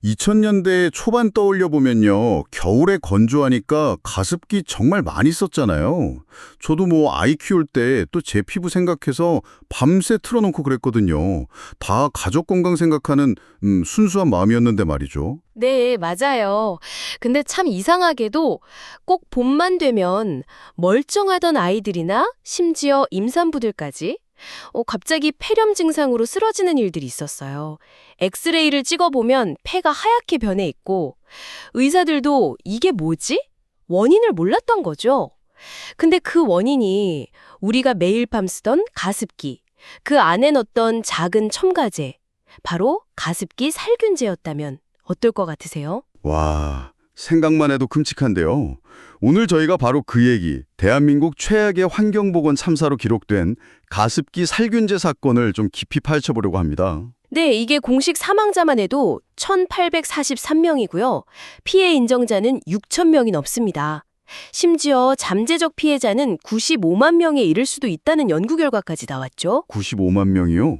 2000년대 초반 떠올려 보면요. 겨울에 건조하니까 가습기 정말 많이 썼잖아요. 저도 뭐 아이 키울 때 또 제 피부 생각해서 밤새 틀어놓고 그랬거든요. 다 가족 건강 생각하는 순수한 마음이었는데 말이죠. 네, 맞아요. 근데 참 이상하게도 꼭 봄만 되면 멀쩡하던 아이들이나 심지어 임산부들까지 갑자기 폐렴 증상으로 쓰러지는 일들이 있었어요. 엑스레이를 찍어보면 폐가 하얗게 변해 있고 의사들도 이게 뭐지? 원인을 몰랐던 거죠. 근데 그 원인이 우리가 매일 밤 쓰던 가습기, 그 안에 넣었던 작은 첨가제, 바로 가습기 살균제였다면 어떨 것 같으세요? 와, 생각만 해도 끔찍한데요. 오늘 저희가 바로 그 얘기, 대한민국 최악의 환경보건 참사로 기록된 가습기 살균제 사건을 좀 깊이 파헤쳐보려고 합니다. 네, 이게 공식 사망자만 해도 1,843명이고요. 피해 인정자는 6,000명이 넘습니다. 심지어 잠재적 피해자는 95만 명에 이를 수도 있다는 연구 결과까지 나왔죠. 95만 명이요?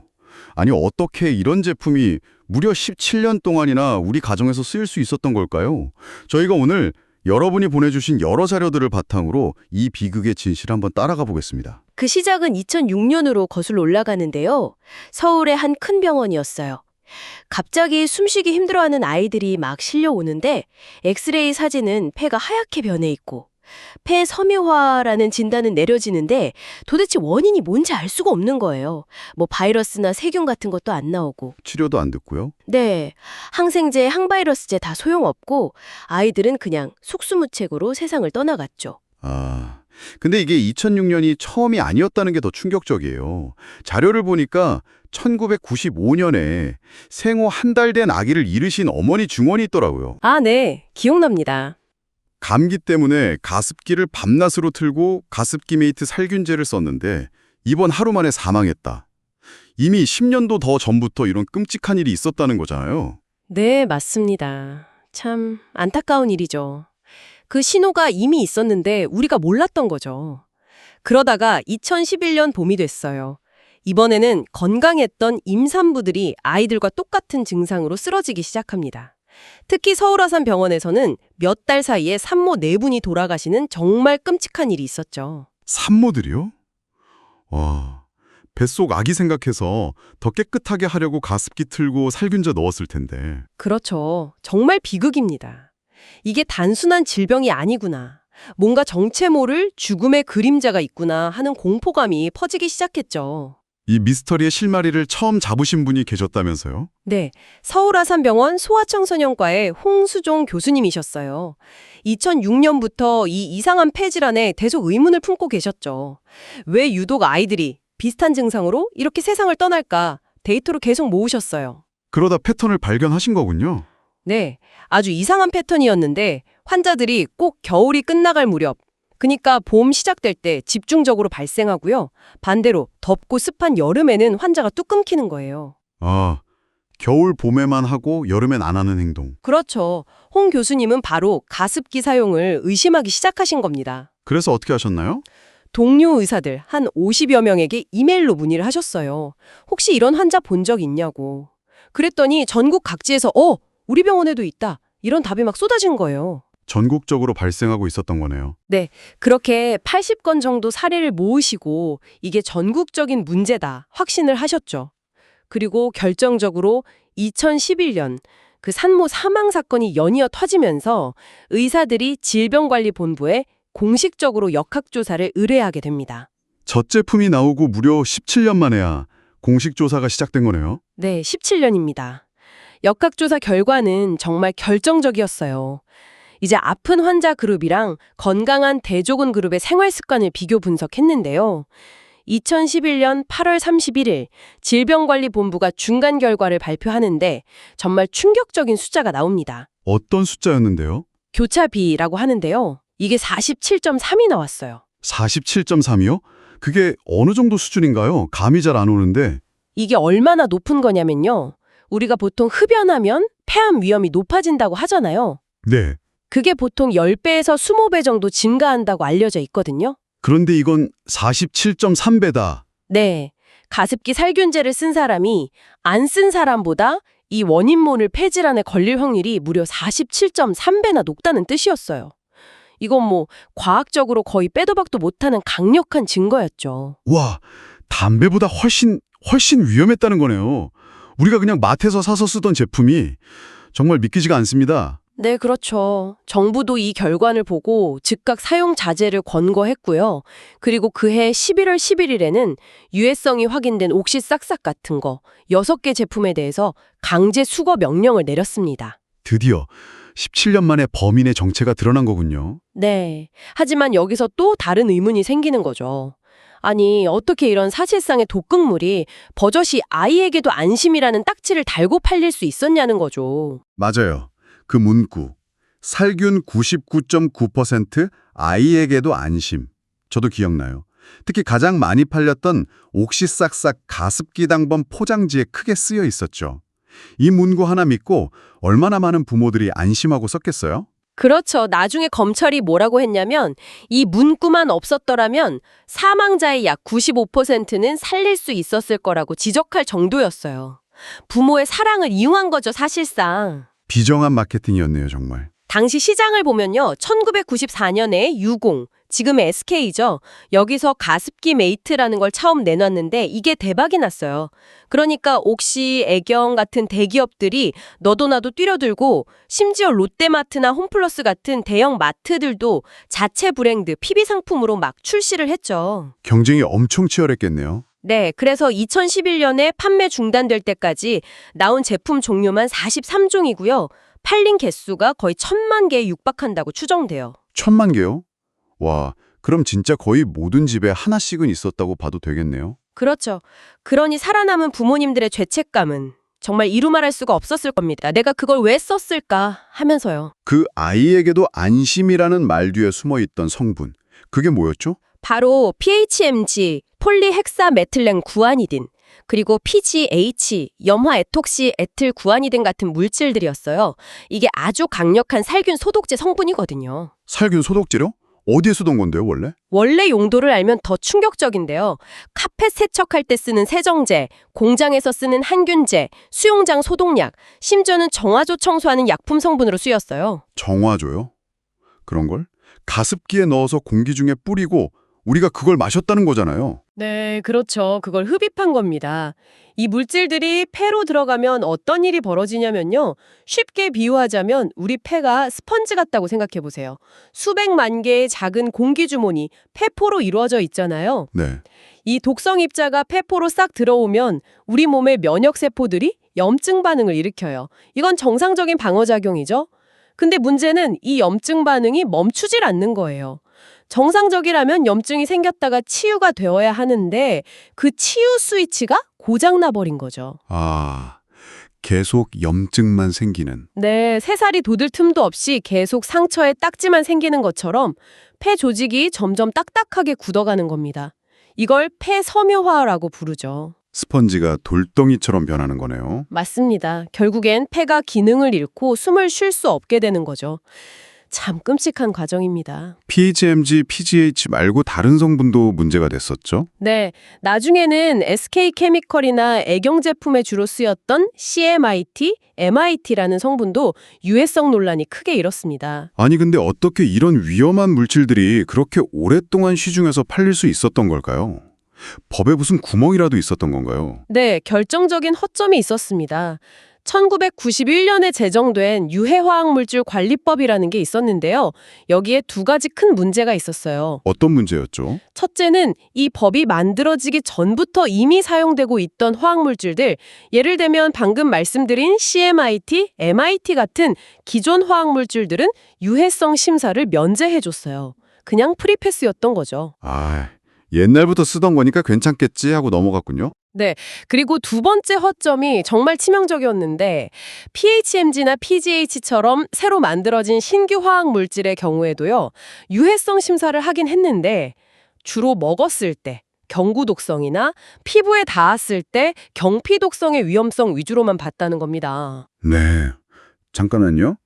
아니, 어떻게 이런 제품이 무려 17년 동안이나 우리 가정에서 쓰일 수 있었던 걸까요? 저희가 오늘 여러분이 보내주신 여러 자료들을 바탕으로 이 비극의 진실을 한번 따라가 보겠습니다. 그 시작은 2006년으로 거슬러 올라가는데요. 서울의 한 큰 병원이었어요. 갑자기 숨쉬기 힘들어하는 아이들이 막 실려오는데 엑스레이 사진은 폐가 하얗게 변해 있고 폐 섬유화라는 진단은 내려지는데 도대체 원인이 뭔지 알 수가 없는 거예요. 뭐 바이러스나 세균 같은 것도 안 나오고. 치료도 안 듣고요. 네, 항생제, 항바이러스제 다 소용없고 아이들은 그냥 속수무책으로 세상을 떠나갔죠. 아, 근데 이게 2006년이 처음이 아니었다는 게 더 충격적이에요. 자료를 보니까 1995년에 생후 한 달 된 아기를 잃으신 어머니 증언이 있더라고요. 아, 네, 기억납니다. 감기 때문에 가습기를 밤낮으로 틀고 가습기 메이트 살균제를 썼는데 이번 하루 만에 사망했다. 이미 10년도 더 전부터 이런 끔찍한 일이 있었다는 거잖아요. 네, 맞습니다. 참 안타까운 일이죠. 그 신호가 이미 있었는데 우리가 몰랐던 거죠. 그러다가 2011년 봄이 됐어요. 이번에는 건강했던 임산부들이 아이들과 똑같은 증상으로 쓰러지기 시작합니다. 특히 서울아산병원에서는 몇 달 사이에 산모 4분이 돌아가시는 정말 끔찍한 일이 있었죠. 산모들이요? 와, 뱃속 아기 생각해서 더 깨끗하게 하려고 가습기 틀고 살균제 넣었을 텐데. 그렇죠. 정말 비극입니다. 이게 단순한 질병이 아니구나. 뭔가 정체 모를 죽음의 그림자가 있구나 하는 공포감이 퍼지기 시작했죠. 이 미스터리의 실마리를 처음 잡으신 분이 계셨다면서요? 네, 서울아산병원 소아청소년과의 홍수종 교수님이셨어요. 2006년부터 이 이상한 폐질환에 계속 의문을 품고 계셨죠. 왜 유독 아이들이 비슷한 증상으로 이렇게 세상을 떠날까 데이터로 계속 모으셨어요. 그러다 패턴을 발견하신 거군요. 네, 아주 이상한 패턴이었는데 환자들이 꼭 겨울이 끝나갈 무렵, 그러니까 봄 시작될 때 집중적으로 발생하고요. 반대로 덥고 습한 여름에는 환자가 뚝 끊기는 거예요. 아, 겨울 봄에만 하고 여름엔 안 하는 행동. 그렇죠. 홍 교수님은 바로 가습기 사용을 의심하기 시작하신 겁니다. 그래서 어떻게 하셨나요? 동료 의사들 한 50여 명에게 이메일로 문의를 하셨어요. 혹시 이런 환자 본 적 있냐고. 그랬더니 전국 각지에서 우리 병원에도 있다. 이런 답이 막 쏟아진 거예요. 전국적으로 발생하고 있었던 거네요. 네, 그렇게 80건 정도 사례를 모으시고 이게 전국적인 문제다 확신을 하셨죠. 그리고 결정적으로 2011년 그 산모 사망 사건이 연이어 터지면서 의사들이 질병관리본부에 공식적으로 역학조사를 의뢰하게 됩니다. 첫 제품이 나오고 무려 17년 만에야 공식 조사가 시작된 거네요. 네, 17년입니다. 역학조사 결과는 정말 결정적이었어요. 이제 아픈 환자 그룹이랑 건강한 대조군 그룹의 생활 습관을 비교 분석했는데요. 2011년 8월 31일 질병관리본부가 중간 결과를 발표하는데 정말 충격적인 숫자가 나옵니다. 어떤 숫자였는데요? 교차비라고 하는데요. 이게 47.3이 나왔어요. 47.3이요? 그게 어느 정도 수준인가요? 감이 잘 안 오는데. 이게 얼마나 높은 거냐면요. 우리가 보통 흡연하면 폐암 위험이 높아진다고 하잖아요. 네. 그게 보통 10배에서 20배 정도 증가한다고 알려져 있거든요. 그런데 이건 47.3배다. 네, 가습기 살균제를 쓴 사람이 안 쓴 사람보다 이 원인모를 폐질환에 걸릴 확률이 무려 47.3배나 높다는 뜻이었어요. 이건 뭐 과학적으로 거의 빼도 박도 못하는 강력한 증거였죠. 와, 담배보다 훨씬 위험했다는 거네요. 우리가 그냥 마트에서 사서 쓰던 제품이 정말 믿기지가 않습니다. 네, 그렇죠. 정부도 이 결과를 보고 즉각 사용 자제를 권고했고요. 그리고 그해 11월 11일에는 유해성이 확인된 옥시싹싹 같은 거 6개 제품에 대해서 강제 수거 명령을 내렸습니다. 드디어 17년 만에 범인의 정체가 드러난 거군요. 네. 하지만 여기서 또 다른 의문이 생기는 거죠. 아니, 어떻게 이런 사실상의 독극물이 버젓이 아이에게도 안심이라는 딱지를 달고 팔릴 수 있었냐는 거죠. 맞아요. 그 문구. 살균 99.9%, 아이에게도 안심. 저도 기억나요. 특히 가장 많이 팔렸던 옥시싹싹 가습기 당번 포장지에 크게 쓰여 있었죠. 이 문구 하나 믿고 얼마나 많은 부모들이 안심하고 썼겠어요? 그렇죠. 나중에 검찰이 뭐라고 했냐면 이 문구만 없었더라면 사망자의 약 95%는 살릴 수 있었을 거라고 지적할 정도였어요. 부모의 사랑을 이용한 거죠, 사실상. 비정한 마케팅이었네요, 정말. 당시 시장을 보면요. 1994년에 유공, 지금의 SK죠. 여기서 가습기 메이트라는 걸 처음 내놨는데 이게 대박이 났어요. 그러니까 옥시, 애경 같은 대기업들이 너도 나도 뛰어들고 심지어 롯데마트나 홈플러스 같은 대형 마트들도 자체 브랜드 PB 상품으로 막 출시를 했죠. 경쟁이 엄청 치열했겠네요. 네, 그래서 2011년에 판매 중단될 때까지 나온 제품 종류만 43종이고요. 팔린 개수가 거의 1,000만 개에 육박한다고 추정돼요. 1,000만 개요? 와, 그럼 진짜 거의 모든 집에 하나씩은 있었다고 봐도 되겠네요. 그렇죠. 그러니 살아남은 부모님들의 죄책감은 정말 이루 말할 수가 없었을 겁니다. 내가 그걸 왜 썼을까 하면서요. 그 아이에게도 안심이라는 말 뒤에 숨어있던 성분. 그게 뭐였죠? 바로 PHMG, 폴리헥사메틸렌 구아니딘, 그리고 PGH, 염화에톡시 에틸 구아니딘 같은 물질들이었어요. 이게 아주 강력한 살균 소독제 성분이거든요. 살균 소독제요? 어디에 쓰던 건데요, 원래? 원래 용도를 알면 더 충격적인데요. 카펫 세척할 때 쓰는 세정제, 공장에서 쓰는 항균제, 수영장 소독약, 심지어는 정화조 청소하는 약품 성분으로 쓰였어요. 정화조요? 그런 걸? 가습기에 넣어서 공기 중에 뿌리고 우리가 그걸 마셨다는 거잖아요. 네, 그렇죠. 그걸 흡입한 겁니다. 이 물질들이 폐로 들어가면 어떤 일이 벌어지냐면요. 쉽게 비유하자면 우리 폐가 스펀지 같다고 생각해 보세요. 수백만 개의 작은 공기 주머니, 폐포로 이루어져 있잖아요. 네. 이 독성 입자가 폐포로 싹 들어오면 우리 몸의 면역 세포들이 염증 반응을 일으켜요. 이건 정상적인 방어작용이죠. 근데 문제는 이 염증 반응이 멈추질 않는 거예요. 정상적이라면 염증이 생겼다가 치유가 되어야 하는데 그 치유 스위치가 고장나 버린 거죠. 아, 계속 염증만 생기는. 네, 새살이 돋을 틈도 없이 계속 상처에 딱지만 생기는 것처럼 폐 조직이 점점 딱딱하게 굳어가는 겁니다. 이걸 폐섬유화라고 부르죠. 스펀지가 돌덩이처럼 변하는 거네요. 맞습니다. 결국엔 폐가 기능을 잃고 숨을 쉴 수 없게 되는 거죠. 참 끔찍한 과정입니다. PHMG, PGH 말고 다른 성분도 문제가 됐었죠? 네, 나중에는 SK케미컬이나 애경 제품에 주로 쓰였던 CMIT, MIT라는 성분도 유해성 논란이 크게 일었습니다. 아니 근데 어떻게 이런 위험한 물질들이 그렇게 오랫동안 시중에서 팔릴 수 있었던 걸까요? 법에 무슨 구멍이라도 있었던 건가요? 네, 결정적인 허점이 있었습니다. 1991년에 제정된 유해화학물질 관리법이라는 게 있었는데요. 여기에 두 가지 큰 문제가 있었어요. 어떤 문제였죠? 첫째는 이 법이 만들어지기 전부터 이미 사용되고 있던 화학물질들, 예를 들면 방금 말씀드린 CMIT, MIT 같은 기존 화학물질들은 유해성 심사를 면제해줬어요. 그냥 프리패스였던 거죠. 아, 옛날부터 쓰던 거니까 괜찮겠지 하고 넘어갔군요. 네, 그리고 두 번째 허점이 정말 치명적이었는데 PHMG나 PGH처럼 새로 만들어진 신규 화학 물질의 경우에도요. 유해성 심사를 하긴 했는데 주로 먹었을 때 경구 독성이나 피부에 닿았을 때 경피 독성의 위험성 위주로만 봤다는 겁니다. 네, 잠깐만요.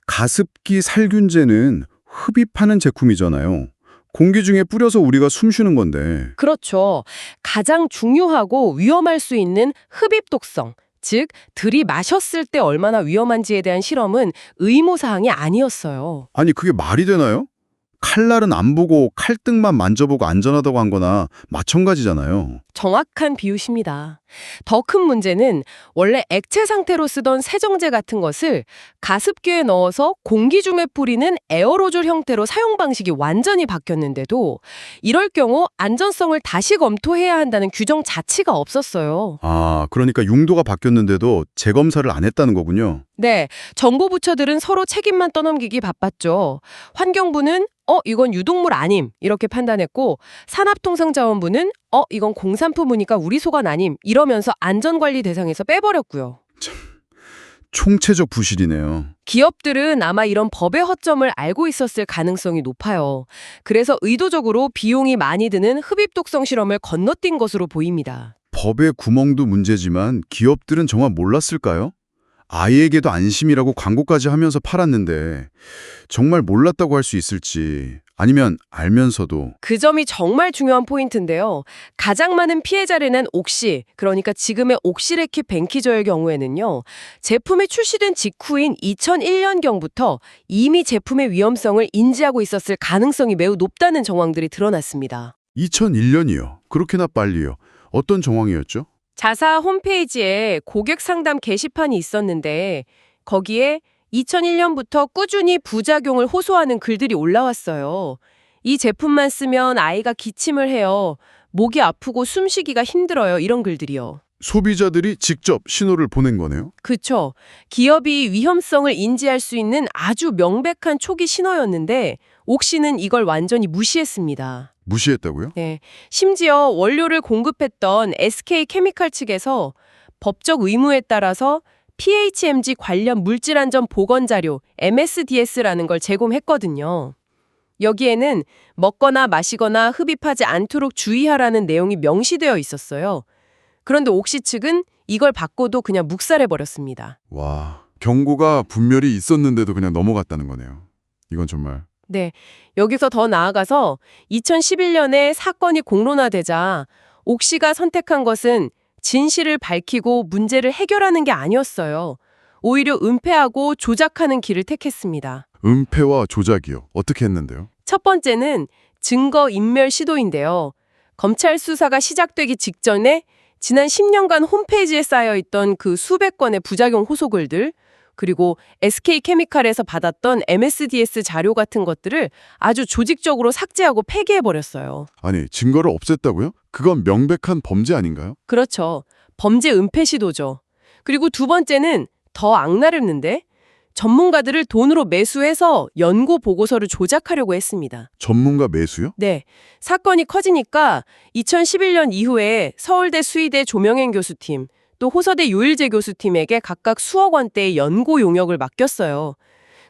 가습기 살균제는 흡입하는 제품이잖아요. 공기 중에 뿌려서 우리가 숨쉬는 건데. 그렇죠. 가장 중요하고 위험할 수 있는 흡입 독성, 즉, 들이마셨을 때 얼마나 위험한지에 대한 실험은 의무사항이 아니었어요. 아니, 그게 말이 되나요? 칼날은 안 보고 칼등만 만져보고 안전하다고 한 거나 마찬가지잖아요. 정확한 비유십니다. 더 큰 문제는 원래 액체 상태로 쓰던 세정제 같은 것을 가습기에 넣어서 공기 중에 뿌리는 에어로졸 형태로 사용 방식이 완전히 바뀌었는데도 이럴 경우 안전성을 다시 검토해야 한다는 규정 자체가 없었어요. 아, 그러니까 용도가 바뀌었는데도 재검사를 안 했다는 거군요. 네, 정부 부처들은 서로 책임만 떠넘기기 바빴죠. 환경부는 이건 유독물 아님 이렇게 판단했고 산업통상자원부는 이건 공산품이니까 우리 소관 아님 이러면서 안전관리 대상에서 빼버렸고요. 총체적 부실이네요. 기업들은 아마 이런 법의 허점을 알고 있었을 가능성이 높아요. 그래서 의도적으로 비용이 많이 드는 흡입독성 실험을 건너뛴 것으로 보입니다. 법의 구멍도 문제지만 기업들은 정말 몰랐을까요? 아이에게도 안심이라고 광고까지 하면서 팔았는데 정말 몰랐다고 할 수 있을지, 아니면 알면서도. 그 점이 정말 중요한 포인트인데요. 가장 많은 피해자를 낸 옥시, 그러니까 지금의 옥시레킷 벤키저의 경우에는요. 제품이 출시된 직후인 2001년경부터 이미 제품의 위험성을 인지하고 있었을 가능성이 매우 높다는 정황들이 드러났습니다. 2001년이요. 그렇게나 빨리요. 어떤 정황이었죠? 자사 홈페이지에 고객 상담 게시판이 있었는데 거기에 2001년부터 꾸준히 부작용을 호소하는 글들이 올라왔어요. 이 제품만 쓰면 아이가 기침을 해요. 목이 아프고 숨쉬기가 힘들어요. 이런 글들이요. 소비자들이 직접 신호를 보낸 거네요. 그쵸. 기업이 위험성을 인지할 수 있는 아주 명백한 초기 신호였는데 옥시는 이걸 완전히 무시했습니다. 무시했다고요? 네. 심지어 원료를 공급했던 SK케미칼 측에서 법적 의무에 따라서 PHMG 관련 물질안전 보건자료 MSDS라는 걸 제공했거든요. 여기에는 먹거나 마시거나 흡입하지 않도록 주의하라는 내용이 명시되어 있었어요. 그런데 옥시 측은 이걸 받고도 그냥 묵살해버렸습니다. 와, 경고가 분명히 있었는데도 그냥 넘어갔다는 거네요. 이건 정말. 네, 여기서 더 나아가서 2011년에 사건이 공론화되자 옥시가 선택한 것은 진실을 밝히고 문제를 해결하는 게 아니었어요. 오히려 은폐하고 조작하는 길을 택했습니다. 은폐와 조작이요. 어떻게 했는데요? 첫 번째는 증거 인멸 시도인데요. 검찰 수사가 시작되기 직전에 지난 10년간 홈페이지에 쌓여있던 그 수백 건의 부작용 호소글들, 그리고 SK케미칼에서 받았던 MSDS 자료 같은 것들을 아주 조직적으로 삭제하고 폐기해버렸어요. 아니, 증거를 없앴다고요? 그건 명백한 범죄 아닌가요? 그렇죠. 범죄 은폐 시도죠. 그리고 두 번째는 더 악랄했는데 전문가들을 돈으로 매수해서 연구 보고서를 조작하려고 했습니다. 전문가 매수요? 네. 사건이 커지니까 2011년 이후에 서울대 수의대 조명행 교수팀, 또 호서대 요일제 교수팀에게 각각 수억 원대의 연구 용역을 맡겼어요.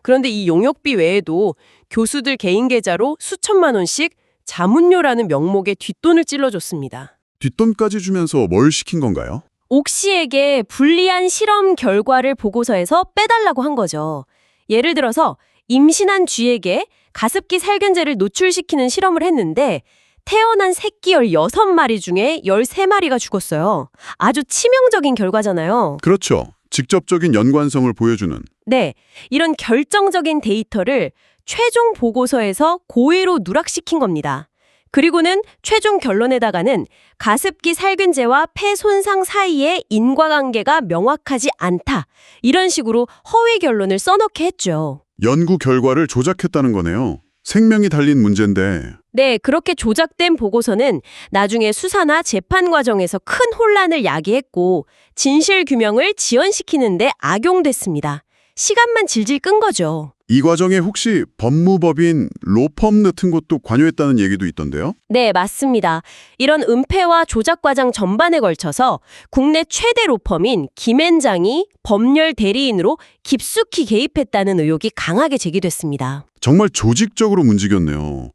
그런데 이 용역비 외에도 교수들 개인 계좌로 수천만 원씩 자문료라는 명목의 뒷돈을 찔러줬습니다. 뒷돈까지 주면서 뭘 시킨 건가요? 옥시에게 불리한 실험 결과를 보고서에서 빼달라고 한 거죠. 예를 들어서 임신한 쥐에게 가습기 살균제를 노출시키는 실험을 했는데 태어난 새끼 16마리 중에 13마리가 죽었어요. 아주 치명적인 결과잖아요. 그렇죠. 직접적인 연관성을 보여주는. 네, 이런 결정적인 데이터를 최종 보고서에서 고의로 누락시킨 겁니다. 그리고는 최종 결론에다가는 가습기 살균제와 폐 손상 사이에 인과관계가 명확하지 않다. 이런 식으로 허위 결론을 써넣게 했죠. 연구 결과를 조작했다는 거네요. 생명이 달린 문제인데. 네, 그렇게 조작된 보고서는 나중에 수사나 재판 과정에서 큰 혼란을 야기했고 진실 규명을 지연시키는 데 악용됐습니다. 시간만 질질 끈 거죠. 이 과정에 혹시 법무법인 로펌 같은 것도 관여했다는 얘기도 있던데요? 네, 맞습니다. 이런 은폐와 조작 과정 전반에 걸쳐서 국내 최대 로펌인 김앤장이 법률 대리인으로 깊숙이 개입했다는 의혹이 강하게 제기됐습니다. 정말 조직적으로 움직였네요.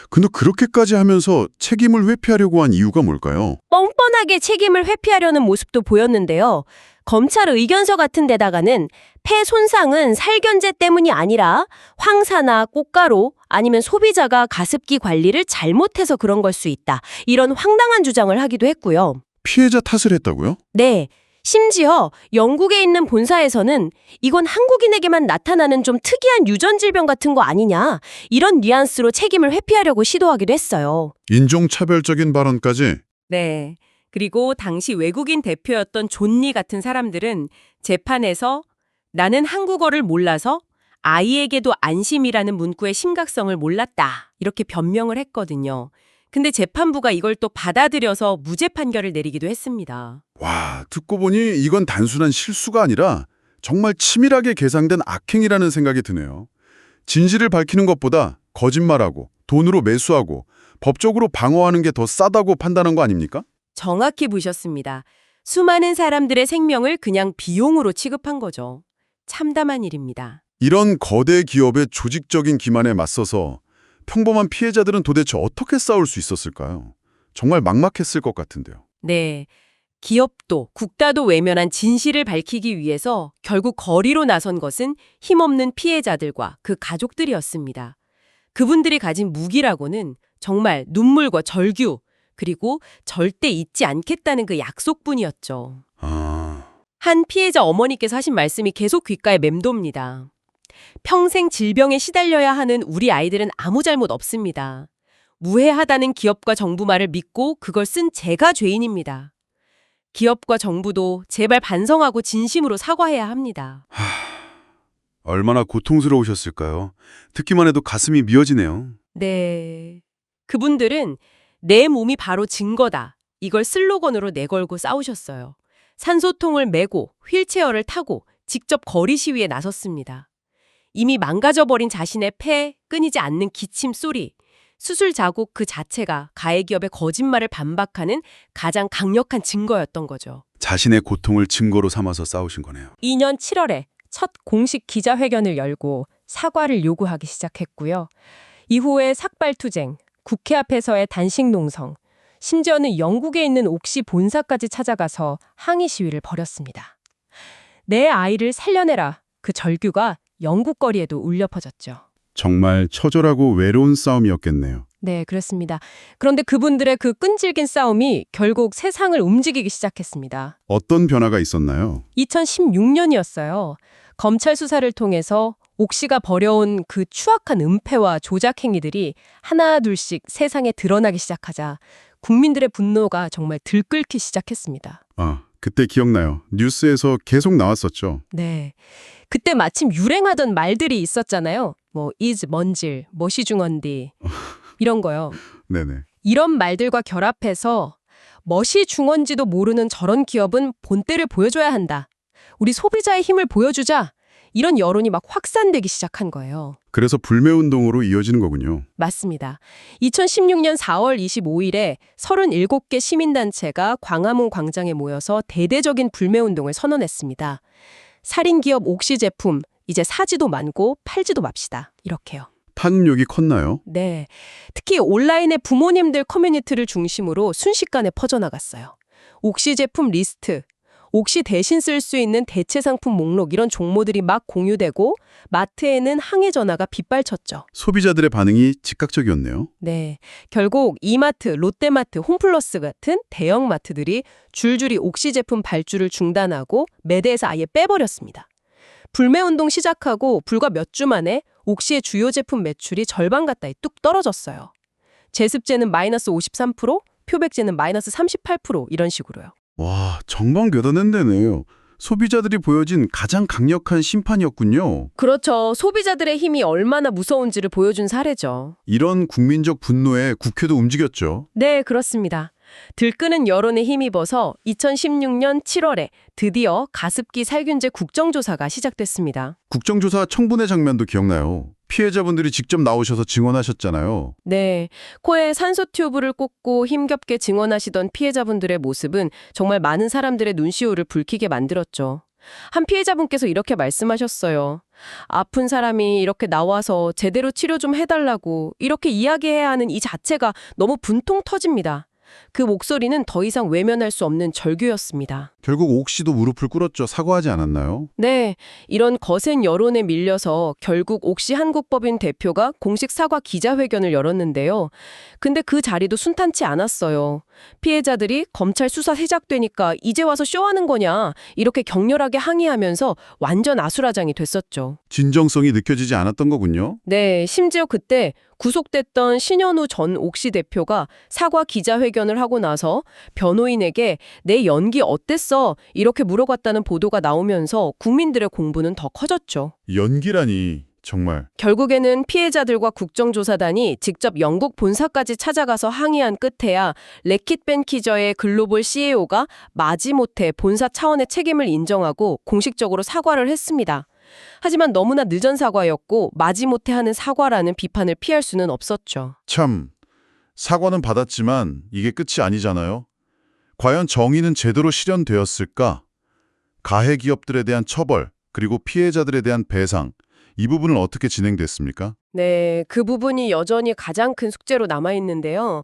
근데 그렇게까지 하면서 책임을 회피하려고 한 이유가 뭘까요? 뻔뻔하게 책임을 회피하려는 모습도 보였는데요. 검찰 의견서 같은 데다가는 폐 손상은 살균제 때문이 아니라 황사나 꽃가루 아니면 소비자가 가습기 관리를 잘못해서 그런 걸 수 있다. 이런 황당한 주장을 하기도 했고요. 피해자 탓을 했다고요? 네. 심지어 영국에 있는 본사에서는 이건 한국인에게만 나타나는 좀 특이한 유전 질병 같은 거 아니냐, 이런 뉘앙스로 책임을 회피하려고 시도하기도 했어요. 인종차별적인 발언까지. 네. 그리고 당시 외국인 대표였던 존리 같은 사람들은 재판에서 나는 한국어를 몰라서 아이에게도 안심이라는 문구의 심각성을 몰랐다, 이렇게 변명을 했거든요. 근데 재판부가 이걸 또 받아들여서 무죄 판결을 내리기도 했습니다. 와, 듣고 보니 이건 단순한 실수가 아니라 정말 치밀하게 계산된 악행이라는 생각이 드네요. 진실을 밝히는 것보다 거짓말하고 돈으로 매수하고 법적으로 방어하는 게 더 싸다고 판단한 거 아닙니까? 정확히 보셨습니다. 수많은 사람들의 생명을 그냥 비용으로 취급한 거죠. 참담한 일입니다. 이런 거대 기업의 조직적인 기만에 맞서서 평범한 피해자들은 도대체 어떻게 싸울 수 있었을까요? 정말 막막했을 것 같은데요. 네. 기업도 국가도 외면한 진실을 밝히기 위해서 결국 거리로 나선 것은 힘없는 피해자들과 그 가족들이었습니다. 그분들이 가진 무기라고는 정말 눈물과 절규, 그리고 절대 잊지 않겠다는 그 약속뿐이었죠. 한 피해자 어머니께서 하신 말씀이 계속 귓가에 맴돕니다. 평생 질병에 시달려야 하는 우리 아이들은 아무 잘못 없습니다. 무해하다는 기업과 정부 말을 믿고 그걸 쓴 제가 죄인입니다. 기업과 정부도 제발 반성하고 진심으로 사과해야 합니다. 얼마나 고통스러우셨을까요? 듣기만 해도 가슴이 미어지네요. 네. 그분들은 내 몸이 바로 증거다, 이걸 슬로건으로 내걸고 싸우셨어요. 산소통을 메고 휠체어를 타고 직접 거리 시위에 나섰습니다. 이미 망가져버린 자신의 폐, 끊이지 않는 기침 소리, 수술 자국 그 자체가 가해기업의 거짓말을 반박하는 가장 강력한 증거였던 거죠. 자신의 고통을 증거로 삼아서 싸우신 거네요. 2년 7월에 첫 공식 기자회견을 열고 사과를 요구하기 시작했고요. 이후에 삭발투쟁, 국회 앞에서의 단식 농성, 심지어는 영국에 있는 옥시 본사까지 찾아가서 항의 시위를 벌였습니다. 내 아이를 살려내라, 그 절규가 영국 거리에도 울려 퍼졌죠. 정말 처절하고 외로운 싸움이었겠네요. 네, 그렇습니다. 그런데 그분들의 그 끈질긴 싸움이 결국 세상을 움직이기 시작했습니다. 어떤 변화가 있었나요? 2016년이었어요. 검찰 수사를 통해서 옥시가 벌여온 그 추악한 은폐와 조작 행위들이 하나둘씩 세상에 드러나기 시작하자 국민들의 분노가 정말 들끓기 시작했습니다. 그때 기억나요. 뉴스에서 계속 나왔었죠. 네. 그때 마침 유행하던 말들이 있었잖아요. 뭐 is 먼질, 멋이 중언디 이런 거요. 네네. 이런 말들과 결합해서 멋이 중언지도 모르는 저런 기업은 본때를 보여줘야 한다. 우리 소비자의 힘을 보여주자. 이런 여론이 막 확산되기 시작한 거예요. 그래서 불매운동으로 이어지는 거군요. 맞습니다. 2016년 4월 25일에 37개 시민단체가 광화문 광장에 모여서 대대적인 불매운동을 선언했습니다. 살인기업 옥시 제품 이제 사지도 말고 팔지도 맙시다. 이렇게요. 파급력이 컸나요? 네. 특히 온라인의 부모님들 커뮤니티를 중심으로 순식간에 퍼져나갔어요. 옥시 제품 리스트, 옥시 대신 쓸 수 있는 대체 상품 목록 이런 종모들이 막 공유되고 마트에는 항의 전화가 빗발쳤죠. 소비자들의 반응이 즉각적이었네요. 네. 결국 이마트, 롯데마트, 홈플러스 같은 대형 마트들이 줄줄이 옥시 제품 발주를 중단하고 매대에서 아예 빼버렸습니다. 불매운동 시작하고 불과 몇 주 만에 옥시의 주요 제품 매출이 절반 가까이 뚝 떨어졌어요. 제습제는 마이너스 53%, 표백제는 마이너스 38% 이런 식으로요. 와, 정반교단했네요. 소비자들이 보여진 가장 강력한 심판이었군요. 그렇죠. 소비자들의 힘이 얼마나 무서운지를 보여준 사례죠. 이런 국민적 분노에 국회도 움직였죠. 네, 그렇습니다. 들끓는 여론에 힘입어서 2016년 7월에 드디어 가습기 살균제 국정조사가 시작됐습니다. 국정조사 청문회 장면도 기억나요. 피해자분들이 직접 나오셔서 증언하셨잖아요. 네, 코에 산소 튜브를 꽂고 힘겹게 증언하시던 피해자분들의 모습은 정말 많은 사람들의 눈시울을 붉히게 만들었죠. 한 피해자분께서 이렇게 말씀하셨어요. 아픈 사람이 이렇게 나와서 제대로 치료 좀 해달라고 이렇게 이야기해야 하는 이 자체가 너무 분통 터집니다. 그 목소리는 더 이상 외면할 수 없는 절규였습니다. 결국 옥시도 무릎을 꿇었죠. 사과하지 않았나요? 네, 이런 거센 여론에 밀려서 결국 옥시 한국법인 대표가 공식 사과 기자회견을 열었는데요. 근데 그 자리도 순탄치 않았어요. 피해자들이 검찰 수사 시작되니까 이제 와서 쇼하는 거냐 이렇게 격렬하게 항의하면서 완전 아수라장이 됐었죠. 진정성이 느껴지지 않았던 거군요. 네, 심지어 그때 구속됐던 신현우 전 옥시 대표가 사과 기자회견을 하고 나서 변호인에게 내 연기 어땠어? 이렇게 물어봤다는 보도가 나오면서 국민들의 공분은 더 커졌죠. 연기라니 정말. 결국에는 피해자들과 국정조사단이 직접 영국 본사까지 찾아가서 항의한 끝에야 레킷 벤키저의 글로벌 CEO가 마지못해 본사 차원의 책임을 인정하고 공식적으로 사과를 했습니다. 하지만 너무나 늦은 사과였고 마지못해 하는 사과라는 비판을 피할 수는 없었죠. 참, 사과는 받았지만 이게 끝이 아니잖아요. 과연 정의는 제대로 실현되었을까? 가해 기업들에 대한 처벌, 그리고 피해자들에 대한 배상, 이 부분은 어떻게 진행됐습니까? 네, 그 부분이 여전히 가장 큰 숙제로 남아있는데요.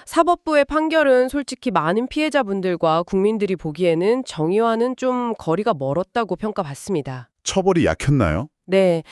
사법부의 판결은 솔직히 많은 피해자분들과 국민들이 보기에는 정의와는 좀 거리가 멀었다고 평가받습니다. 처벌이 약했나요? 네.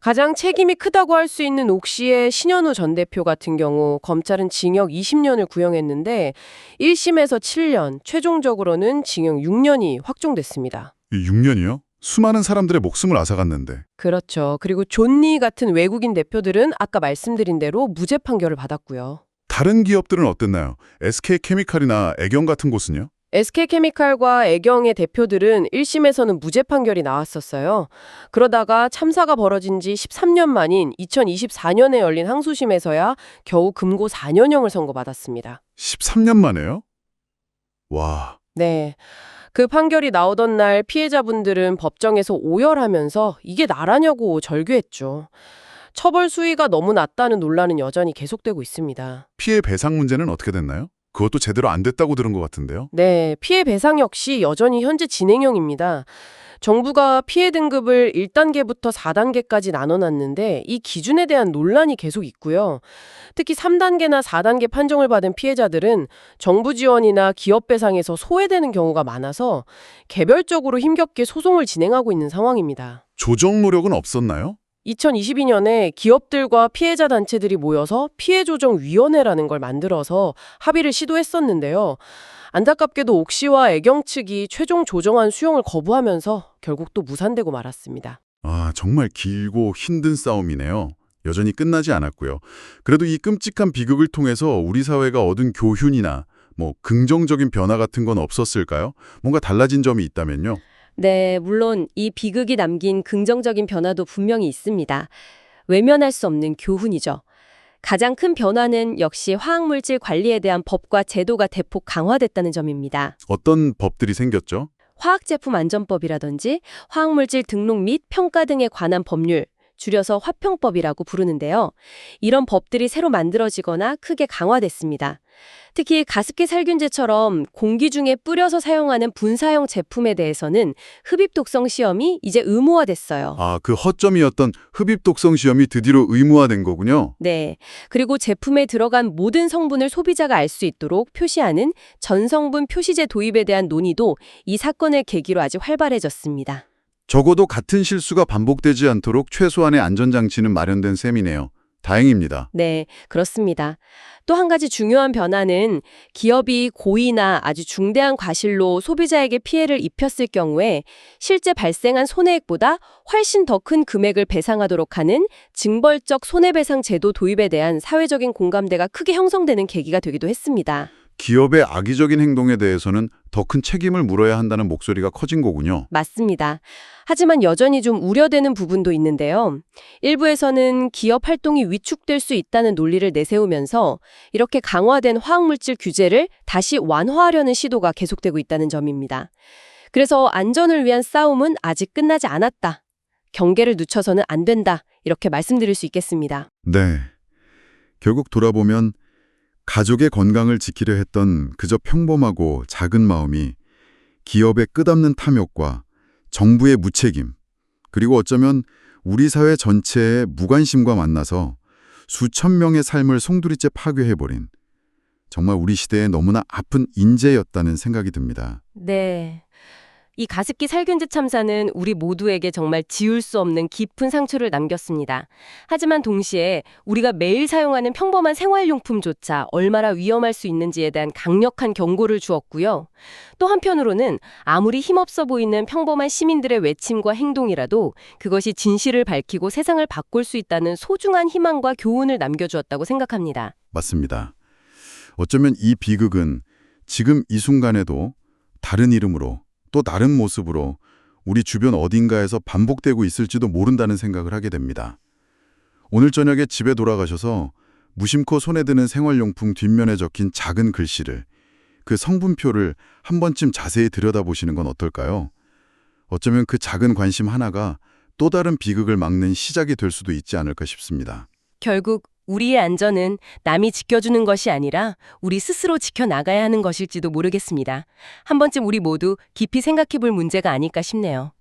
가장 책임이 크다고 할 수 있는 옥시의 신현우 전 대표 같은 경우 검찰은 징역 20년을 구형했는데 1심에서 7년, 최종적으로는 징역 6년이 확정됐습니다. 6년이요? 수많은 사람들의 목숨을 앗아갔는데. 그렇죠. 그리고 존니 같은 외국인 대표들은 아까 말씀드린 대로 무죄 판결을 받았고요. 다른 기업들은 어땠나요? SK케미칼이나 애경 같은 곳은요? SK케미칼과 애경의 대표들은 1심에서는 무죄 판결이 나왔었어요. 그러다가 참사가 벌어진 지 13년 만인 2024년에 열린 항소심에서야 겨우 금고 4년형을 선고받았습니다. 13년 만에요? 와, 네. 그 판결이 나오던 날 피해자분들은 법정에서 오열하면서 이게 나라냐고 절규했죠. 처벌 수위가 너무 낮다는 논란은 여전히 계속되고 있습니다. 피해 배상 문제는 어떻게 됐나요? 그것도 제대로 안 됐다고 들은 것 같은데요. 네, 피해 배상 역시 여전히 현재 진행형입니다. 정부가 피해 등급을 1단계부터 4단계까지 나눠놨는데 이 기준에 대한 논란이 계속 있고요. 특히 3단계나 4단계 판정을 받은 피해자들은 정부 지원이나 기업 배상에서 소외되는 경우가 많아서 개별적으로 힘겹게 소송을 진행하고 있는 상황입니다. 조정 노력은 없었나요? 2022년에 기업들과 피해자 단체들이 모여서 피해조정위원회라는 걸 만들어서 합의를 시도했었는데요. 안타깝게도 옥시와 애경 측이 최종 조정안 수용을 거부하면서 결국 또 무산되고 말았습니다. 아, 정말 길고 힘든 싸움이네요. 여전히 끝나지 않았고요. 그래도 이 끔찍한 비극을 통해서 우리 사회가 얻은 교훈이나 긍정적인 변화 같은 건 없었을까요? 뭔가 달라진 점이 있다면요. 네, 물론 이 비극이 남긴 긍정적인 변화도 분명히 있습니다. 외면할 수 없는 교훈이죠. 가장 큰 변화는 역시 화학물질 관리에 대한 법과 제도가 대폭 강화됐다는 점입니다. 어떤 법들이 생겼죠? 화학제품안전법이라든지 화학물질 등록 및 평가 등에 관한 법률, 줄여서 화평법이라고 부르는데요. 이런 법들이 새로 만들어지거나 크게 강화됐습니다. 특히 가습기 살균제처럼 공기 중에 뿌려서 사용하는 분사형 제품에 대해서는 흡입 독성 시험이 이제 의무화됐어요. 아, 그 허점이었던 흡입 독성 시험이 드디어 의무화된 거군요. 네. 그리고 제품에 들어간 모든 성분을 소비자가 알 수 있도록 표시하는 전성분 표시제 도입에 대한 논의도 이 사건을 계기로 아주 활발해졌습니다. 적어도 같은 실수가 반복되지 않도록 최소한의 안전장치는 마련된 셈이네요. 다행입니다. 네, 그렇습니다. 또 한 가지 중요한 변화는 기업이 고의나 아주 중대한 과실로 소비자에게 피해를 입혔을 경우에 실제 발생한 손해액보다 훨씬 더 큰 금액을 배상하도록 하는 징벌적 손해배상 제도 도입에 대한 사회적인 공감대가 크게 형성되는 계기가 되기도 했습니다. 기업의 악의적인 행동에 대해서는 더 큰 책임을 물어야 한다는 목소리가 커진 거군요. 맞습니다. 하지만 여전히 좀 우려되는 부분도 있는데요. 일부에서는 기업 활동이 위축될 수 있다는 논리를 내세우면서 이렇게 강화된 화학물질 규제를 다시 완화하려는 시도가 계속되고 있다는 점입니다. 그래서 안전을 위한 싸움은 아직 끝나지 않았다. 경계를 늦춰서는 안 된다. 이렇게 말씀드릴 수 있겠습니다. 네. 결국 돌아보면 가족의 건강을 지키려 했던 그저 평범하고 작은 마음이 기업의 끝없는 탐욕과 정부의 무책임, 그리고 어쩌면 우리 사회 전체의 무관심과 만나서 수천 명의 삶을 송두리째 파괴해버린 정말 우리 시대에 너무나 아픈 인재였다는 생각이 듭니다. 네. 이 가습기 살균제 참사는 우리 모두에게 정말 지울 수 없는 깊은 상처를 남겼습니다. 하지만 동시에 우리가 매일 사용하는 평범한 생활용품조차 얼마나 위험할 수 있는지에 대한 강력한 경고를 주었고요. 또 한편으로는 아무리 힘없어 보이는 평범한 시민들의 외침과 행동이라도 그것이 진실을 밝히고 세상을 바꿀 수 있다는 소중한 희망과 교훈을 남겨주었다고 생각합니다. 맞습니다. 어쩌면 이 비극은 지금 이 순간에도 다른 이름으로 또 다른 모습으로 우리 주변 어딘가에서 반복되고 있을지도 모른다는 생각을 하게 됩니다. 오늘 저녁에 집에 돌아가셔서 무심코 손에 드는 생활용품 뒷면에 적힌 작은 글씨를, 그 성분표를 한 번쯤 자세히 들여다보시는 건 어떨까요? 어쩌면 그 작은 관심 하나가 또 다른 비극을 막는 시작이 될 수도 있지 않을까 싶습니다. 결국 우리의 안전은 남이 지켜주는 것이 아니라 우리 스스로 지켜나가야 하는 것일지도 모르겠습니다. 한 번쯤 우리 모두 깊이 생각해 볼 문제가 아닐까 싶네요.